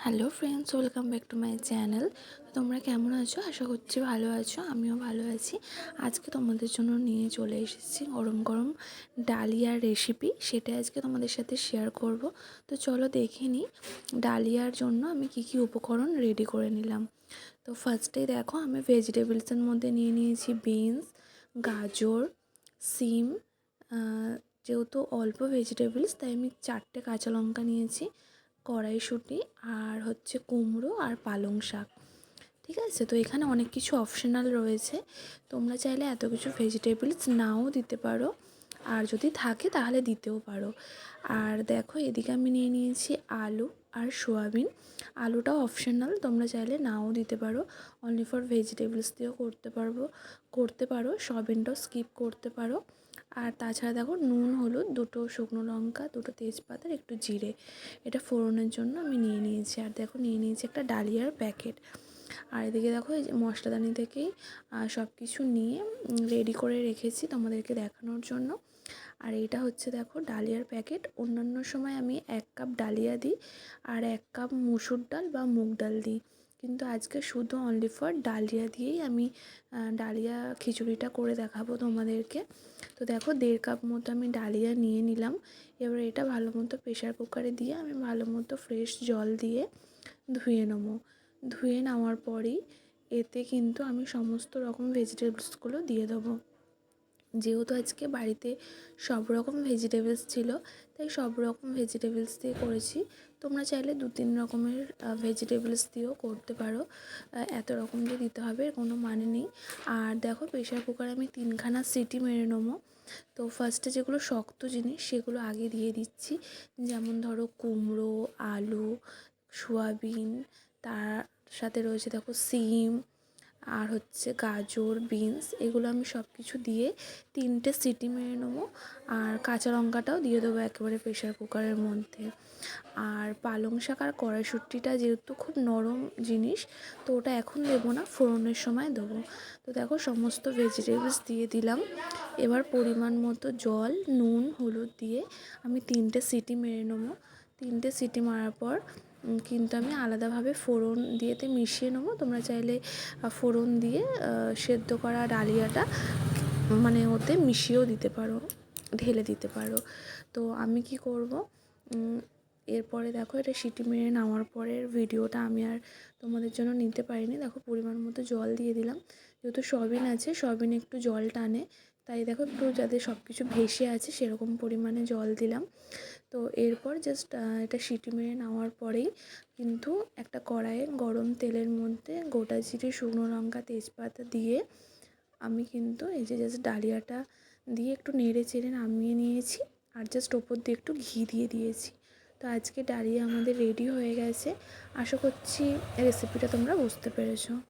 Hello friends, welcome back to my channel. তোমরা কেমন আছো? আশা করছি ভালো আছো। আমিও ভালো আছি। আজকে তোমাদের জন্য নিয়ে চলে এসেছি গরম গরম ডালিয়ার রেসিপি। সেটা আজকে তোমাদের সাথে শেয়ার করব। তো চলো দেখে নিই ডালিয়ার জন্য আমি কি কি উপকরণ রেডি করে নিলাম। তো ফার্স্টেই দেখো, আমি ভেজিটেবলসের মধ্যে নিয়ে নিয়েছি বিনস, গাজর, সিম। যেহেতু অল্প ভেজিটেবলস তাই আমি 4টে কাঁচা লঙ্কা নিয়েছি, কড়াইশুঁটি, আর হচ্ছে কুমড়ো আর পালং শাক। ঠিক আছে, তো এখানে অনেক কিছু অপশনাল রয়েছে। তোমরা চাইলে এত কিছু ভেজিটেবলস নাও দিতে পারো, আর যদি থাকে তাহলে দিতেও পারো। আর দেখো, এদিকে আমি নিয়ে নিয়েছি আলু আর সোয়াবিন। আলুটাও অপশনাল, তোমরা চাইলে নাও দিতে পারো, অনলি ফর ভেজিটেবলস দিয়েও করতে পারো। সোয়াবিনটাও স্কিপ করতে পারো। আর তাছাড়া দেখো, নুন, হলুদ, 2টো শুকনো লঙ্কা, 2টো তেজপাতা, একটু জিরে, এটা ফোড়নের জন্য আমি নিয়ে নিয়েছি। আর দেখো, নিয়ে নিয়েছি একটা ডালিয়ার প্যাকেট। আর এদিকে দেখো, এই যে মশলাদানি থেকেই সব কিছু নিয়ে রেডি করে রেখেছি তোমাদেরকে দেখানোর জন্য। আর এইটা হচ্ছে দেখো ডালিয়ার প্যাকেট। অন্যান্য সময় আমি 1 কাপ ডালিয়া দিই আর 1 কাপ মুসুর ডাল বা মুগ ডাল দিই, কিন্তু আজকে শুধু অনলি ফর ডালিয়া দিয়েই আমি ডালিয়া খিচুড়িটা করে দেখাবো তোমাদেরকে। তো দেখো, 1.5 কাপ মতো আমি ডালিয়া নিয়ে নিলাম। এবার এটা ভালো মতো প্রেশার কুকারে দিয়ে আমি ভালো মতো ফ্রেশ জল দিয়ে ধুয়ে নেবো। ধুয়ে নেওয়ার পরেই এতে কিন্তু আমি সমস্ত রকম ভেজিটেবলসগুলো দিয়ে দেবো। যেহেতু আজকে বাড়িতে সব রকম ভেজিটেবলস ছিল, তাই সব রকম ভেজিটেবলস দিয়ে করেছি। তোমরা চাইলে 2-3 রকমের ভেজিটেবলস দিয়েও করতে পারো, এত রকম যে দিতে হবে কোনো মানে নেই। আর দেখো, প্রেশার কুকারে আমি 3খানা সিটি মেরে নেবো। তো ফার্স্টে যেগুলো শক্ত জিনিস সেগুলো আগে দিয়ে দিচ্ছি, যেমন ধরো কুমড়ো, আলু, সোয়াবিন, তার সাথে রয়েছে দেখো সিম, আর হচ্ছে গাজর, বিনস, এগুলো আমি সব কিছু দিয়ে 3টে সিটি মেরে নেবো। আর কাঁচা লঙ্কাটাও দিয়ে দেবো একেবারে প্রেশার কুকারের মধ্যে। আর পালং শাক আর কড়াইশুঁটিটা যেহেতু খুব নরম জিনিস, তো ওটা এখন দেবো না, ফোড়নের সময় দেবো। তো দেখো, সমস্ত ভেজিটেবলস দিয়ে দিলাম। এবার পরিমাণ মতো জল, নুন, হলুদ দিয়ে আমি 3টে সিটি মেরে নেবো। 3টে সিটি মারার পর কিন্তু আমি আলাদাভাবে ফোড়ন দিয়েতে মিশিয়ে নেবো। তোমরা চাইলে ফোড়ন দিয়ে সেদ্ধ করা ডালিয়াটা মানে ওতে মিশিয়েও দিতে পারো, ঢেলে দিতে পারো। তো আমি কি করব, এরপরে দেখো, এটা সিটি মেরে নেওয়ার পরের ভিডিওটা আমি আর তোমাদের জন্য নিতে পারিনি। দেখো, পরিমাণ মতো জল দিয়ে দিলাম। যেহেতু সয়াবিন আছে, সয়াবিন একটু জল টানে, তাই দেখো একটু যাতে সব কিছু ভেসে আছে সেরকম পরিমাণে জল দিলাম। তো এরপর জাস্ট এটা সিটি মেরে নেওয়ার পরেই কিন্তু একটা কড়াইয়ে গরম তেলের মধ্যে গোটা জিরে, শুকনো লঙ্কা, তেজপাতা দিয়ে আমি কিন্তু এই যে জাস্ট ডালিয়াটা দিয়ে একটু নেড়ে চেড়ে নামিয়ে নিয়েছি। আর জাস্ট ওপর দিয়ে একটু ঘি দিয়ে দিয়েছি। তো আজকে ডালিয়া আমাদের রেডি হয়ে গেছে। আশা করছি রেসিপিটা তোমরা বুঝতে পেরেছো।